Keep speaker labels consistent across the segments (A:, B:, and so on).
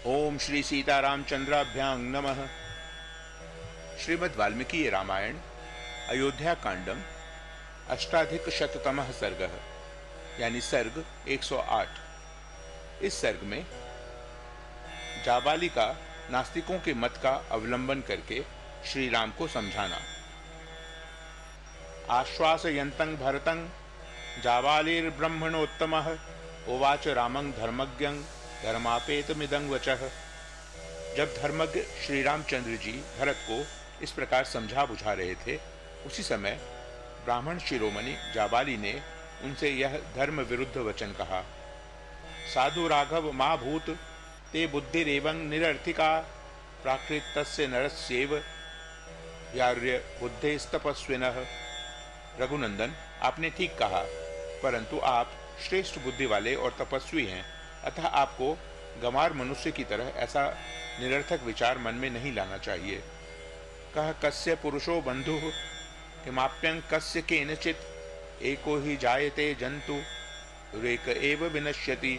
A: ओम श्री सीतारामचंद्राभ्यां नमः। श्रीमद् वाल्मीकि रामायण अयोध्या कांडम अष्टाधिक शततमः सर्गः यानी सर्ग 108। इस सर्ग में जाबाली का नास्तिकों के मत का अवलंबन करके श्री राम को समझाना। आश्वासयन्तं भरतं जाबालिर्ब्रह्मणोत्तमः उवाच रामं धर्मज्ञं धर्मापेतमिदं वचः। जब धर्मज्ञ श्री रामचंद्र जी भरत को इस प्रकार समझा बुझा रहे थे, उसी समय ब्राह्मण शिरोमणि जाबाली ने उनसे यह धर्म विरुद्ध वचन कहा। साधु राघव मा भूत ते बुद्धिरेवं निरर्थिका प्राकृतस्य नरस्येव यार्य बुद्धेस्तपस्विनः। रघुनंदन, आपने ठीक कहा, परंतु आप श्रेष्ठ बुद्धि वाले और तपस्वी हैं, अतः आपको गंवार मनुष्य की तरह ऐसा निरर्थक विचार मन में नहीं लाना चाहिए। कह कस्य पुरुषो बंधुः किमाप्यं कस्य केनचित् एको ही जायते जंतु रेक एव विनश्यति।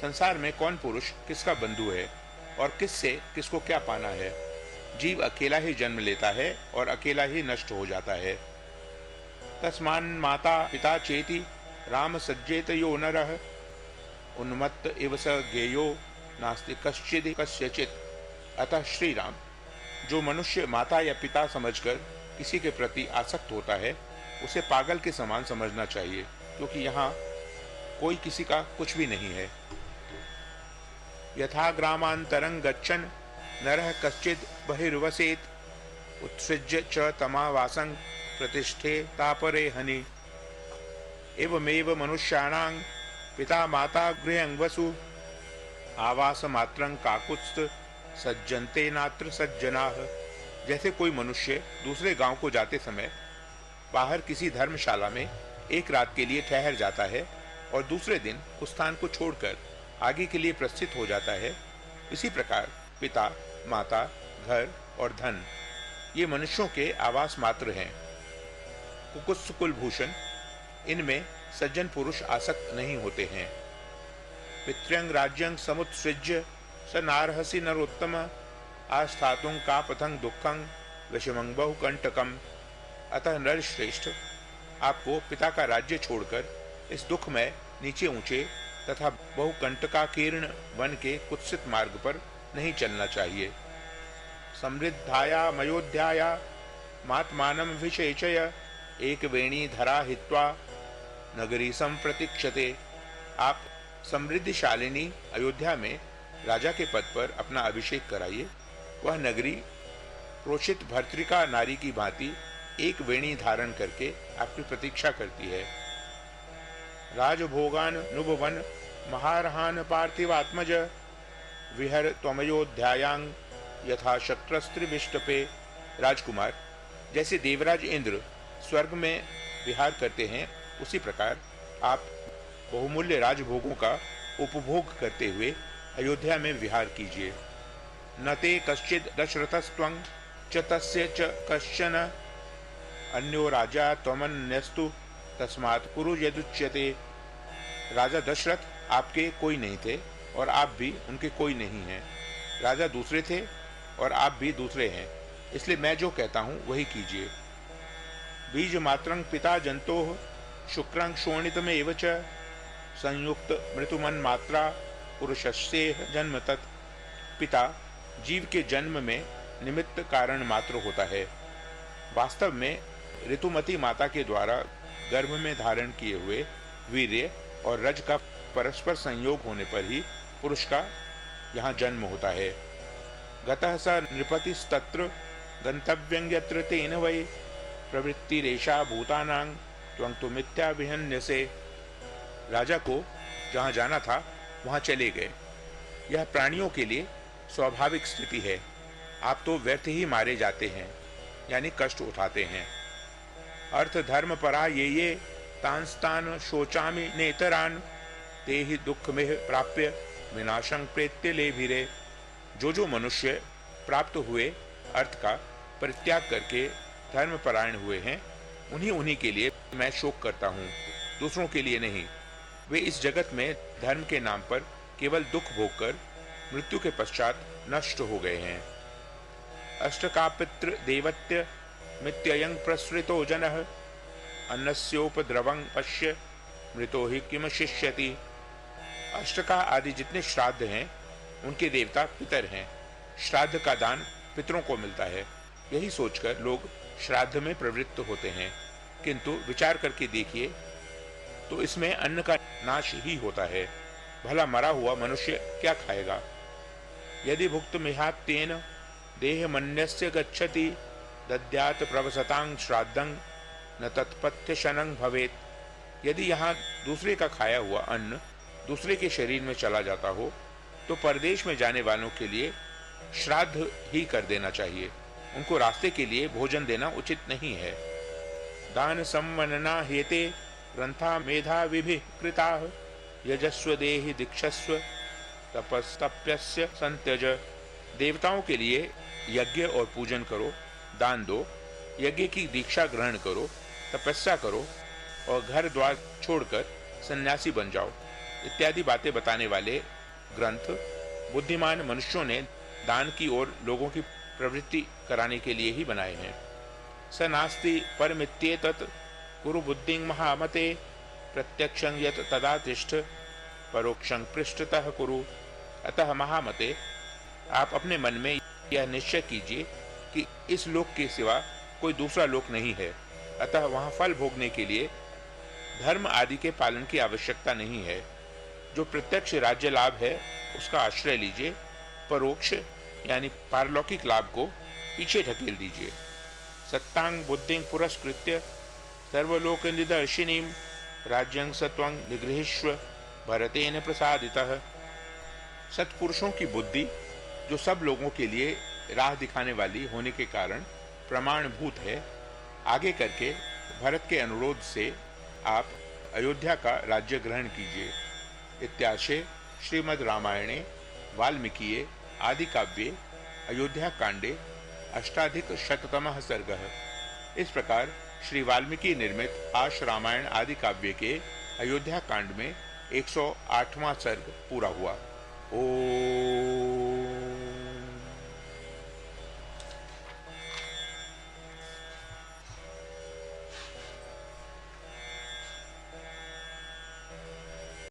A: संसार में कौन पुरुष किसका बंधु है और किससे किसको क्या पाना है। जीव अकेला ही जन्म लेता है और अकेला ही नष्ट हो जाता है। तस्मान् माता पिता चेति राम सज्जेत यो नरः उन्मत्त इव स गेयो नास्ति कश्चिदि कस्यचित्। अतः श्री राम, जो मनुष्य माता या पिता समझकर किसी के प्रति आसक्त होता है, उसे पागल के समान समझना चाहिए, क्योंकि यहाँ कोई किसी का कुछ भी नहीं है। यथा ग्रामांतरं गच्छन् नरः कश्चित् बहिर्वसेत् उत्सृज्य च तमावासं प्रतिष्ठे तापरे हनि। एवमेव मनुष्याणां पिता माता गृहं वसु आवास मात्रं काकुत्स्थ सज्जन्ते नात्र सज्जनाः। जैसे कोई मनुष्य दूसरे गांव को जाते समय बाहर किसी धर्मशाला में एक रात के लिए ठहर जाता है और दूसरे दिन उस स्थान को छोड़कर आगे के लिए प्रस्थित हो जाता है, इसी प्रकार पिता माता घर और धन ये मनुष्यों के आवास मात्र हैं। कुकुत्स कुलभूषण, इनमें सज्जन पुरुष आसक्त नहीं होते हैं। पितृंग राज्यं समुत्सृज्य स नार्हसि नरोत्तम आस्थातुं कापथं दुखं विषमं बहुकंटकम। अतः नरश्रेष्ठ, आपको पिता का राज्य छोड़कर इस दुख में नीचे ऊंचे तथा बहुकंटकाकीर्ण वन के कुत्सित मार्ग पर नहीं चलना चाहिए। समृद्धाया मयोध्याया मात्मानं विषेचय एक वेणी धरा हित्वा नगरी संप्रतीक्षते। आप समृद्धिशालिनी अयोध्या में राजा के पद पर अपना अभिषेक कराइए। वह नगरी प्रोषित भर्तृका नारी की भांति एक वेणी धारण करके आपकी प्रतीक्षा करती है। राजभोगान नुभवन महारहान पार्थिवात्मज विहर त्वमयोध्यायां यथा शक्रस्त्रिविष्टपे। राजकुमार, जैसे देवराज इंद्र स्वर्ग में विहार करते हैं, उसी प्रकार आप बहुमूल्य राजभोगों का उपभोग करते हुए अयोध्या में विहार कीजिए। न ते कश्चित् दशरथस्त्वं च तस्य च कश्चन अन्यो राजा त्वमन्यस्तु तस्मात् कुरु यदुच्यते। राजा दशरथ आपके कोई नहीं थे और आप भी उनके कोई नहीं हैं। राजा दूसरे थे और आप भी दूसरे हैं, इसलिए मैं जो कहता हूँ वही कीजिए। बीज मात्रं पिता जंतोः शुक्रं शोणितमेव च संयुक्त मृतुमन मात्रा पुरुषस्येह जन्म तत्। पिता जीव के जन्म में निमित्त कारण मात्र होता है। वास्तव में ऋतुमती माता के द्वारा गर्भ में धारण किए हुए वीर्य और रज का परस्पर संयोग होने पर ही पुरुष का यहाँ जन्म होता है। गतः स नृपतिस्तत्र गंतव्यं यत्र तेन वै प्रवृत्तिरेषा भूतानां त्वं तु मिथ्या विहन्यसे। राजा को जहाँ जाना था वहाँ चले गए। यह प्राणियों के लिए स्वाभाविक स्थिति है। आप तो व्यर्थ ही मारे जाते हैं, यानी कष्ट उठाते हैं। अर्थ धर्म परा ये तांस्तान शोचामि नेतरान ते ही दुख में प्राप्य विनाशं प्रेत्य लेभिरे। जो मनुष्य प्राप्त हुए अर्थ का परित्याग करके धर्मपरायण हुए हैं, उन्हीं के लिए मैं शोक करता हूँ, दूसरों के लिए नहीं। वे इस जगत में धर्म के नाम पर केवल दुख भोगकर मृत्यु के पश्चात नष्ट हो गए हैं। अष्टकापितृ देवत्य मित्ययं प्रसृतो जनः अन्नस्योपद्रवं पश्य मृतो हि किम शिष्यति। अष्टका आदि जितने श्राद्ध हैं उनके देवता पितर हैं। श्राद्ध का दान पितरों को मिलता है, यही सोचकर लोग श्राद्ध में प्रवृत्त होते हैं, किंतु विचार करके देखिए तो इसमें अन्न का नाश ही होता है। भला मरा हुआ मनुष्य क्या खाएगा। यदि भुक्त मिहात्येन देह मन्यस्य गच्छति दद्यात प्रवसतां श्राद्धं न तत्पथ्य शनं भवेत। यदि यहाँ दूसरे का खाया हुआ अन्न दूसरे के शरीर में चला जाता हो तो परदेश में जाने वालों के लिए श्राद्ध ही कर देना चाहिए। उनको रास्ते के लिए भोजन देना उचित नहीं है। दान सम्मनना हेते ग्रंथा मेधा विभि कृता यजस्व देहि दीक्षस्व तपस्तप्यस्य संत्यज। देवताओं के लिए यज्ञ और पूजन करो, दान दो, यज्ञ की दीक्षा ग्रहण करो, तपस्या करो और घर द्वार छोड़कर सन्यासी बन जाओ इत्यादि बातें बताने वाले ग्रंथ बुद्धिमान मनुष्यों ने दान की ओर लोगों की प्रवृत्ति कराने के लिए ही बनाए हैं। स नास्ति परमित्येतत् कुरु बुद्धिं महामते प्रत्यक्षं यत् तदा तिष्ठ परोक्षं पृष्ठतः कुरु। अतः महामते, आप अपने मन में यह निश्चय कीजिए कि इस लोक के सिवा कोई दूसरा लोक नहीं है, अतः वहाँ फल भोगने के लिए धर्म आदि के पालन की आवश्यकता नहीं है। जो प्रत्यक्ष राज्य लाभ है उसका आश्रय लीजिए, परोक्ष यानी पारलौकिक लाभ को पीछे ढकेल दीजिए। सत्तांग बुद्धिं पुरस्कृत्य सर्वलोक निदर्शिनीं राज्यं सत्वं निगृहीष्व भरतेन प्रसादितः। सत्पुरुषों की बुद्धि जो सब लोगों के लिए राह दिखाने वाली होने के कारण प्रमाणभूत है, आगे करके भरत के अनुरोध से आप अयोध्या का राज्य ग्रहण कीजिए। इत्याशे श्रीमद् रामायणे वाल्मीकिये आदि काव्ये अयोध्या कांडे अष्टाधिक शततमः सर्गः। इस प्रकार श्री वाल्मीकि निर्मित आश रामायण आदि काव्य के अयोध्या कांड में 108वां सर्ग पूरा हुआ। ओम